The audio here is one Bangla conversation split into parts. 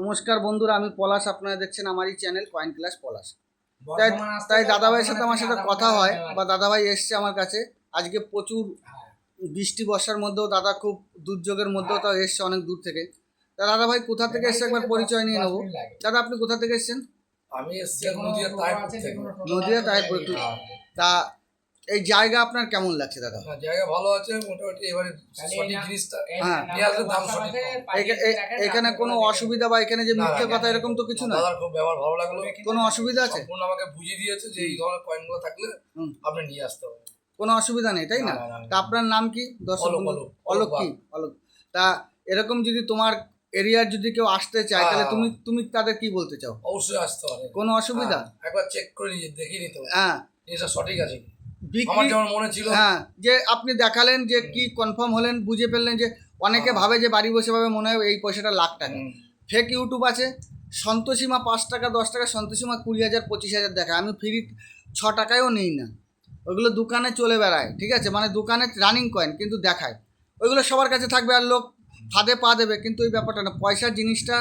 নমস্কার বন্ধুরা, আমি পলাশ। আপনারা দেখছেন আমারই চ্যানেল কয়েন ক্লাস পলাশ। তাই দাদাভাইয়ের সাথে আমার সাথে কথা হয়, বা দাদাভাই এসছে আমার কাছে। আজকে প্রচুর বৃষ্টি বর্ষার মধ্যেও দাদা খুব দুর্যোগের মধ্যেও তাও এসছে অনেক দূর থেকে। তা দাদাভাই কোথা থেকে এসছে একবার পরিচয় নিয়ে নেবো। দাদা, আপনি কোথা থেকে এসছেন? আমি এসছি নদিয়া তাইপুর থেকে। নদিয়া তাইপুর। তা এই জায়গা আপনার কেমন লাগছে দাদা? জায়গা ভালো আছে মোটামুটি। এবারে সঠিক জিনিসটা দাম সঠিক। এখানে কোনো অসুবিধা বা এখানে যে মিথ্যে কথা এরকম তো কিছু না? দাদার খুব ব্যবহার ভালো লাগলো। কোনো অসুবিধা আছে? সম্পূর্ণ আমাকে বুঝিয়ে দিয়েছে যে এই ধরনের কয়েনগুলো থাকলে আপনি নিয়ে আসতে হবে, কোনো অসুবিধা নেই, তাই না? তা আপনার নাম কি? অলোক। কি অলোক? তা এরকম যদি তোমার এরিয়ার যদি কেউ আসতে চায় তাহলে তুমি তাদের কি বলতে চাও? অবশ্যই আসতে হবে, কোনো অসুবিধা? একবার চেক করে দেখে নিতে হবে জিনিসটা সঠিক আছে কি। আমার যেমন মনে ছিল যে আপনি দেখালেন যে কি কনফার্ম হলেন, বুঝে ফেললেন যে অনেকে ভাবে যে বাড়ি বসে ভাবে মনে হয় এই পয়সাটা লাখ টাকা। ফেক ইউটিউব আছে, সন্তোষীমা 5 টাকা 10 টাকা, সন্তোষীমা 20,000 25,000 দেখায়। আমি ফ্রি 6 টাকায়ও নিই না, ওইগুলো দোকানে চলে বেড়ায়, ঠিক আছে? মানে দোকানে রানিং কয়েন কিন্তু দেখায়, ওইগুলো সবার কাছে থাকবে আর লোক ফাঁদে পা দেবে। কিন্তু ওই ব্যাপারটা না, পয়সার জিনিসটা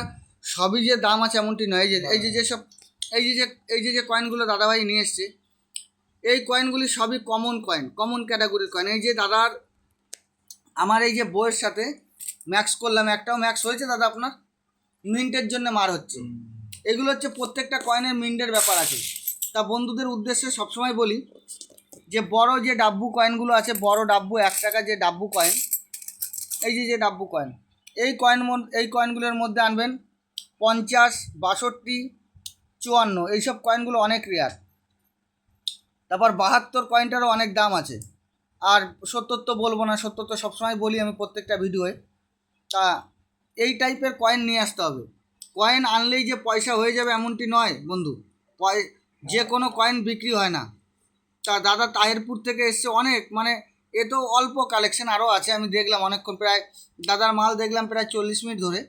সবই যে দাম আছে এমনটি নয়। এই যে কয়েনগুলো দাদাভাই নিয়ে এসছে, এই কয়েনগুলি সবই কমন ক্যাটাগরির কয়েন। এই যে দাদার আমার এই যে বইয়ের সাথে ম্যাক্স করলাম, একটাও ম্যাক্স হয়েছে দাদা আপনার? মিন্টের জন্য মার হচ্ছে। এগুলো হচ্ছে প্রত্যেকটা কয়েনের মিন্টের ব্যাপার আছে। তা বন্ধুদের উদ্দেশ্যে সবসময় বলি যে বড় যে ডাব্বু কয়েনগুলো আছে, বড় ডাব্বু 1 টাকা যে ডাব্বু কয়েন, এই যে ডাব্বু কয়েন, এই কয়েনগুলোর মধ্যে আনবেন 50, 62, 54, এইসব কয়েনগুলো অনেক রেয়ার। তারপর 72 কয়েনটারও অনেক দাম আছে। আর 70 তো বলবো না, 70 তো সবসময় বলি আমি প্রত্যেকটা ভিডিওয়ে। তা এই টাইপের কয়েন নিয়ে আসতে হবে। কয়েন আনলেই যে পয়সা হয়ে যাবে এমনটি নয় বন্ধু। যে কোনো কয়েন বিক্রি হয় না। তা দাদা তাহিরপুর থেকে এসছে অনেক, মানে এ তো অল্প কালেকশন, আরও আছে। আমি দেখলাম অনেকক্ষণ, প্রায় দাদার মাল দেখলাম প্রায় 40 মিনিট ধরে।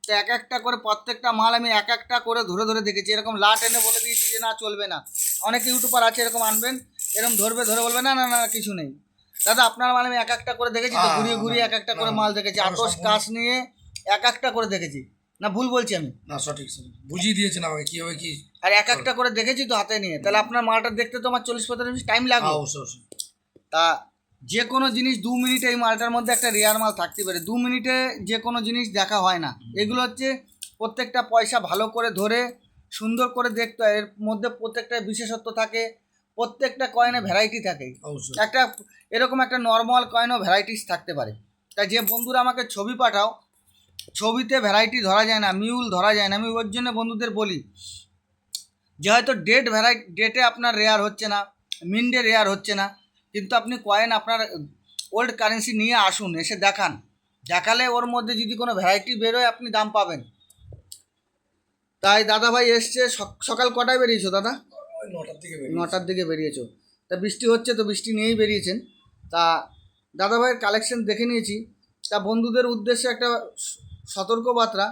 তো এক একটা করে প্রত্যেকটা মাল আমি এক একটা করে ধরে দেখেছি। এরকম লাট এনে বলে দিয়েছি যে না চলবে না। অনেক ইউটিউবার আছে এরকম আনবেন, এরকম ধরে বলবে না না না কিছু নেই। দাদা আপনার মাল আমি এক একটা করে দেখেছি তো, ঘুরিয়ে এক একটা করে মাল দেখেছি, আতস কাজ নিয়ে এক একটা করে দেখেছি। না ভুল বলছি আমি? না সঠিক বুঝিয়ে দিয়েছেন আমাকে কীভাবে কি, আর এক একটা করে দেখেছি তো হাতে নিয়ে। তাহলে আপনার মালটা দেখতে তো আমার 40-45 মিনিট টাইম লাগবে। অবশ্যই। তা যে কোনো জিনিস 2 মিনিটে, এই মালটার মধ্যে একটা রেয়ার মাল থাকতে পারে, 2 মিনিটে যে কোনো জিনিস দেখা হয় না। এগুলো হচ্ছে প্রত্যেকটা পয়সা ভালো করে ধরে সুন্দর করে দেখতে হয়। এর মধ্যে প্রত্যেকটা বিশেষত্ব থাকে, প্রত্যেকটা কয়েনে ভ্যারাইটি থাকে। একটা এরকম একটা নর্মাল কয়েনও ভ্যারাইটিস থাকতে পারে। তাই যে বন্ধুরা আমাকে ছবি পাঠাও, ছবিতে ভ্যারাইটি ধরা যায় না, মিউল ধরা যায় না। আমি ওর জন্য বন্ধুদের বলি যে হয়তো ডেটে আপনার রেয়ার হচ্ছে না, মিন্ডে রেয়ার হচ্ছে না, কিন্তু আপনি কয়েন আপনার ওল্ড কারেন্সি নিয়ে আসুন, এসে দেখালে ওর মধ্যে যদি কোনো ভ্যারাইটি বেরোয় আপনি দাম পাবেন। তাই দাদাভাই এসছে। সকাল কটায় বেরিয়েছো দাদা? 9টার দিকে বেরিয়েছো। তা বৃষ্টি হচ্ছে তো বৃষ্টি নিয়েই বেরিয়েছেন। তা দাদাভাইয়ের কালেকশন দেখে নিয়েছি। তা বন্ধুদের উদ্দেশ্যে একটা সতর্কবার্তা,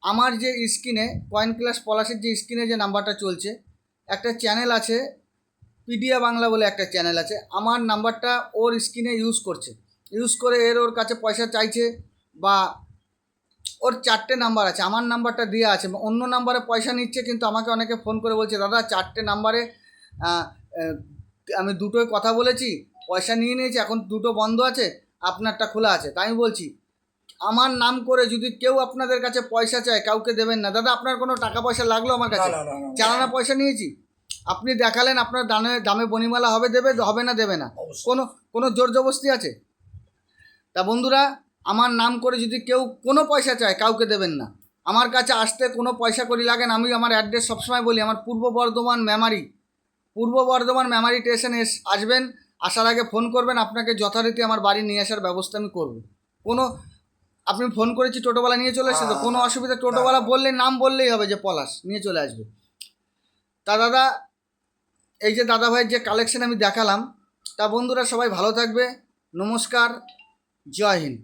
আমার যে স্ক্রিনে কয়েন ক্লাস পলাশের যে স্ক্রিনে যে নাম্বারটা চলছে, একটা চ্যানেল আছে পিডিয়া বাংলা বলে একটা চ্যানেল আছে, আমার নাম্বারটা ওর স্ক্রিনে ইউজ করে ওর কাছে পয়সা চাইছে, বা ওর 4টে নাম্বার আছে, আমার নাম্বারটা দেওয়া আছে, অন্য নাম্বারে পয়সা নিচ্ছে। কিন্তু আমাকে অনেকে ফোন করে বলছে দাদা 4টে নাম্বারে আমি দুটোই কথা বলেছি, পয়সা নিয়ে নিয়েছি, এখন দুটো বন্ধ আছে, আপনারটা খোলা আছে। তাই আমি বলছি আমার নাম করে যদি কেউ আপনাদের কাছে পয়সা চায় কাউকে দেবেন না। দাদা আপনার কোনো টাকা পয়সা লাগলো আমার কাছে? চালানা পয়সা নিয়েছি, আপনি দেখালেন, আপনার দামে বনিমালা হবে না দেবে না, কোনো জোর জবরদস্তি আছে? তা বন্ধুরা আমার নাম করে যদি কেউ কোনো পয়সা চায় কাউকে দেবেন না। আমার কাছে আসতে কোনো পয়সা করি লাগেন। আমি আমার অ্যাড্রেস সবসময় বলি, আমার পূর্ব বর্ধমান মেমারি স্টেশনে আসবেন। আসার আগে ফোন করবেন, আপনাকে যথারীতি আমার বাড়ি নিয়ে আসার ব্যবস্থা আমি করব। আপনি ফোন করেছি টোটোওয়ালা নিয়ে চলে এসছে তো, কোনো অসুবিধা? টোটোওয়ালা বললে নাম বললেই হবে যে পলাশ, নিয়ে চলে আসবে। তা দাদা এই যে দাদাভাইয়ের যে কালেকশন আমি দেখালাম, তা বন্ধুরা সবাই ভালো থাকবে। নমস্কার, জয় হিন্দ।